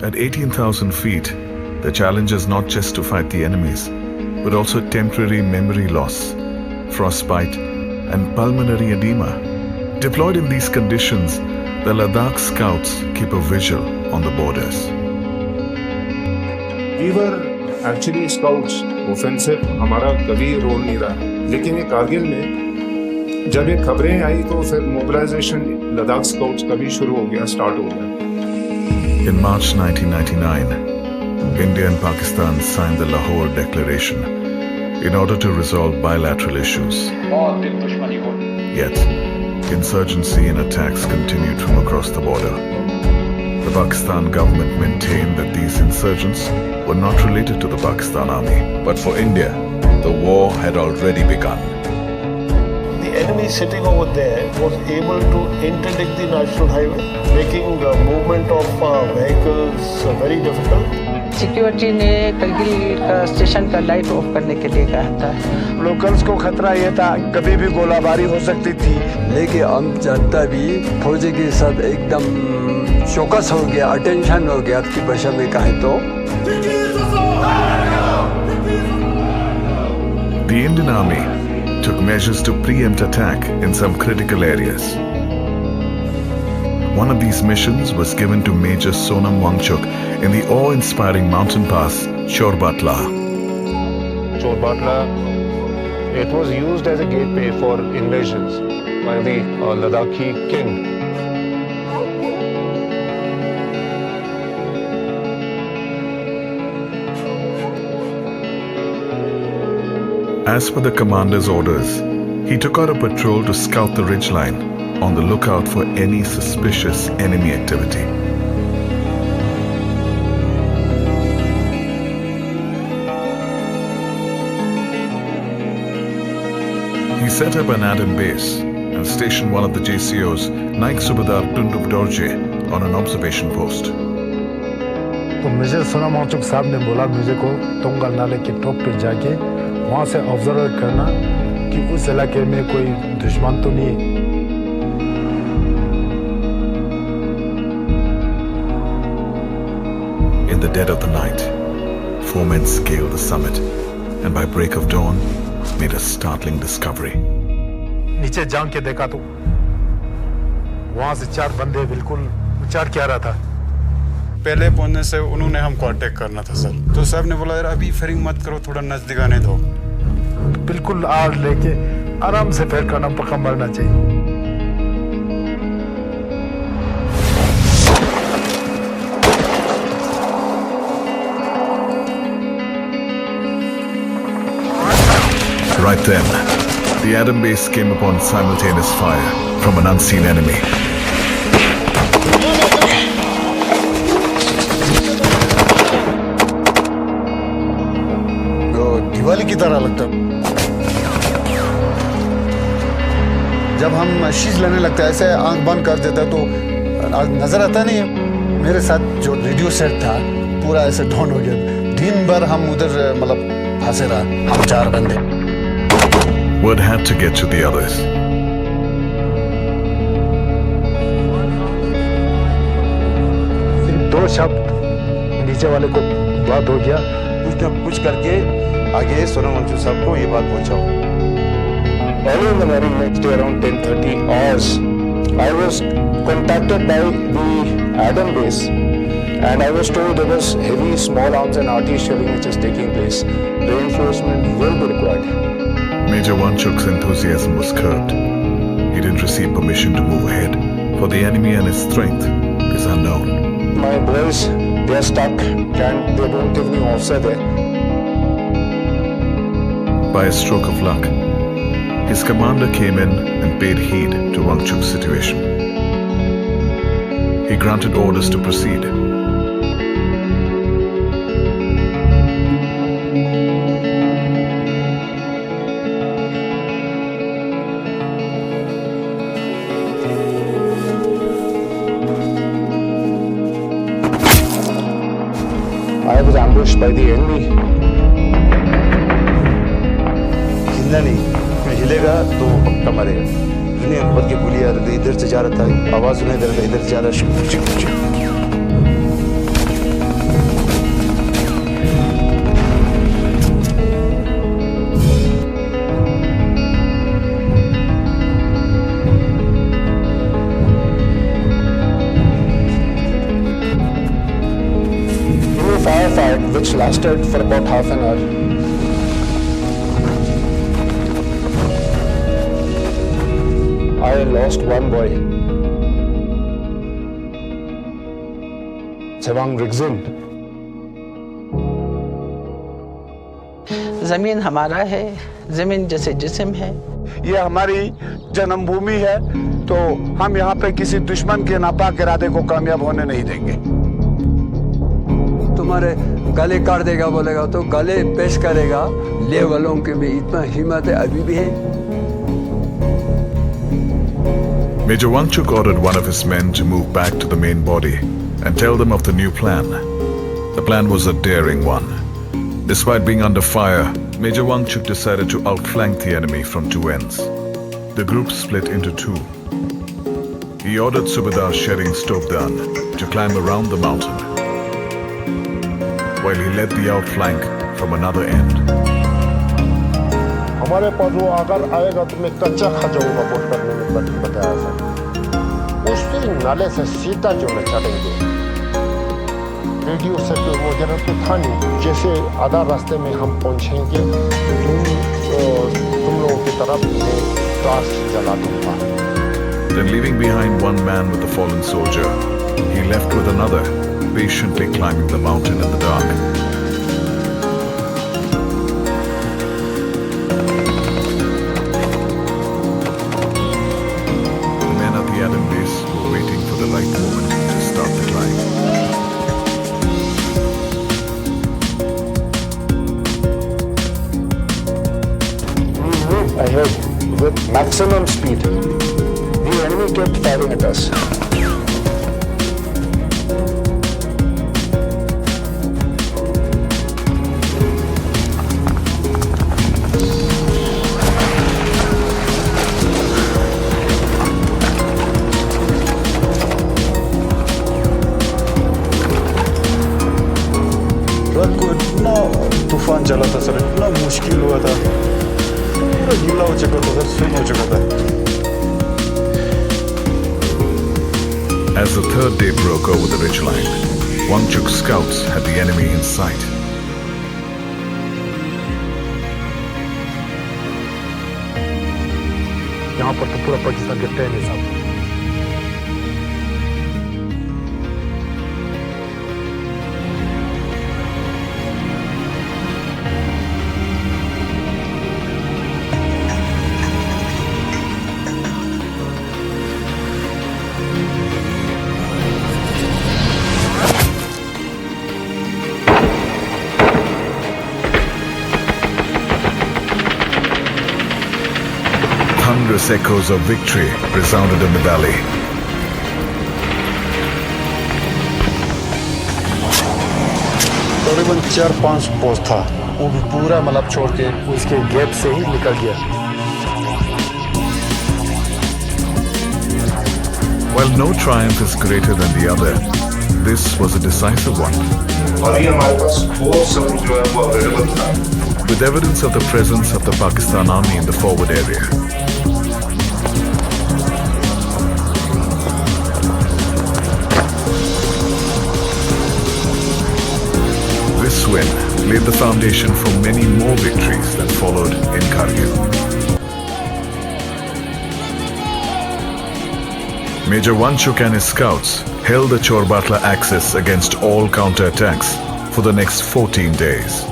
At 18,000 feet, the challenge is not just to fight the enemies, but also temporary memory loss, frostbite, and pulmonary edema. Deployed in these conditions, the Ladakh scouts keep a vigil on the borders. We were actually scouts. Offensive हमारा कभी role नहीं रहा, लेकिन ये कारगिल में जब ये खबरें आई तो फिर मोबिलाइजेशन लद्दाख स्काउट्स का भी शुरू हो गया, स्टार्ट हो गया. In March 1999, India and Pakistan signed the Lahore Declaration in order to resolve bilateral issues. Yet, insurgency and attacks continued from across the border. The Pakistan government maintained that these insurgents were not related to the Pakistan army. But for India, the war had already begun. The enemy sitting over there was able to interdict the national highway, making the movement of vehicles very difficult. Security ने करगिल का station का light of करने के लिए कहा था. Locals को खतरा ये था कभी भी गोलाबारी हो सकती थी, लेकिन आम जनता भी फौजी के साथ एकदम चौकस हो गया, अटेंशन हो गया. आपकी भाषा में कहें तो The Indian Army took measures to preempt attack in some critical areas. One of these missions was given to Major Sonam Wangchuk in the awe-inspiring mountain pass Chorbatla. Chorbatla, it was used as a gateway for invasions by the Ladakhi king. As per the commander's orders, he took out a patrol to scout the ridgeline on the lookout for any suspicious enemy activity. He set up an Adam base and stationed one of the JCOs, Naik Subadar Tunduk Dorje, on an observation post. तो major Sonam Wangchuck साहब ने बोला मुझे को तुंगल नाले के top पे जाके वहाँ से ऑब्जर्व करना कि उस इलाके में कोई दुश्मन तो नहीं है. In the dead of the night, 4 men scaled the summit and by break of dawn made a startling discovery. नीचे जांग के देखा तो वहाँ से 4 बंदे बिल्कुल उचार के आ रहा था. पहले पहुंचने से उन्होंने हमको अटैक करना था सर, तो साहब ने बोला यार अभी फायरिंग मत करो, थोड़ा नजदीक आने दो. बिल्कुल आड़ लेके आराम से फायर करना, पक्का मरना चाहिए. Right then, the Adam base came upon simultaneous fire from an unseen enemy. Diwali की तरह लगता. जब हम शीश लेने लगता है ऐसे आंख बंद कर देता है तो नजर आता नहीं है. मेरे साथ जो रेडियो सेट था पूरा ऐसे डाउन हो गया. दिन भर हम उधर मतलब फंसे रहा, हम 4 बंदे. Word had to get to the others. सिर्फ 2 शब्द नीचे वाले को बात हो गया. कुछ न कुछ करके आगे सोनम वांगचुक साहब को ये बात पहुंचाओ. Early in the morning, next day around 10:30 hours, I was contacted by the Adam base, and I was told there was heavy small arms and artillery shelling which is taking place. Reinforcement will be required. Major Wangchuk's enthusiasm was curbed. He didn't receive permission to move ahead, for the enemy and his strength is unknown. My boys, they are stuck and they don't give me officer there. By a stroke of luck, his commander came in and paid heed to Wangchuk's situation. He granted orders to proceed. I was ambushed by the enemy. हिलना नहीं, हिलेगा तो पक्का मरेगा. दुनिया भर के गोली आ रही थी, इधर से जा रहा था, आवाज सुनाई दे रहा था, इधर से जा रहा. lasted for about half an hour. I lost one boy. Sevang Rigzin. जमीन हमारा है, जमीन जैसे जिस्म है। ये हमारी जन्मभूमि है, तो हम यहाँ पे किसी दुश्मन के नापाक इरादे को कामयाब होने नहीं देंगे। तुम्हारे गले काट देगा बोलेगा तो गले पेश करेगा। ले वालों के भी इतना हिम्मत है अभी भी है। Major Wangchuk ordered one of his men to move back to the main body and tell them of the new plan. The plan was a daring one. Despite being under fire, Major Wangchuk decided to outflank the enemy from two ends. The group split into two. He ordered Subedar Shering Stobdan to climb around the mountain, while he led the outflank from another end. हमारे पास वो अगर आएगा तो मैं कच्चा खा जाऊंगा boat करने में बताया था। उससे नाले से सीधा जो न चढ़ेंगे। रेडियो सेट वो जरा तो था नहीं, जैसे आधा रास्ते में हम पहुंचेंगे तुम लोगों की तरफ मैं टॉर्च जला दूंगा। Then leaving behind one man with the fallen soldier, he left with another, patiently climbing the mountain in the dark. Waiting for the right moment to start the climb. We moved ahead with maximum speed. The enemy kept firing at us. तूफान चला था sir, इतना मुश्किल हुआ था, पूरा गीला हो चुका था सर, स्विम हो चुका था। As the third day broke over the ridgeline, Wangchuk's scouts had the enemy in sight. यहाँ पर तो पूरा पाकिस्तान के ट्रेन है साहब। Thunderous echoes of victory resounded in the valley. तकरीबन 4-5 पोस्ट था, वो भी पूरा मतलब छोड़ के उसके गेट से ही निकल गया। While no triumph is greater than the other, this was a decisive one. With evidence of the presence of the Pakistan army in the forward area. This win laid the foundation for many more victories that followed in Kargil. Major Wangchuk and his scouts held the Chorbatla axis against all counterattacks for the next 14 days.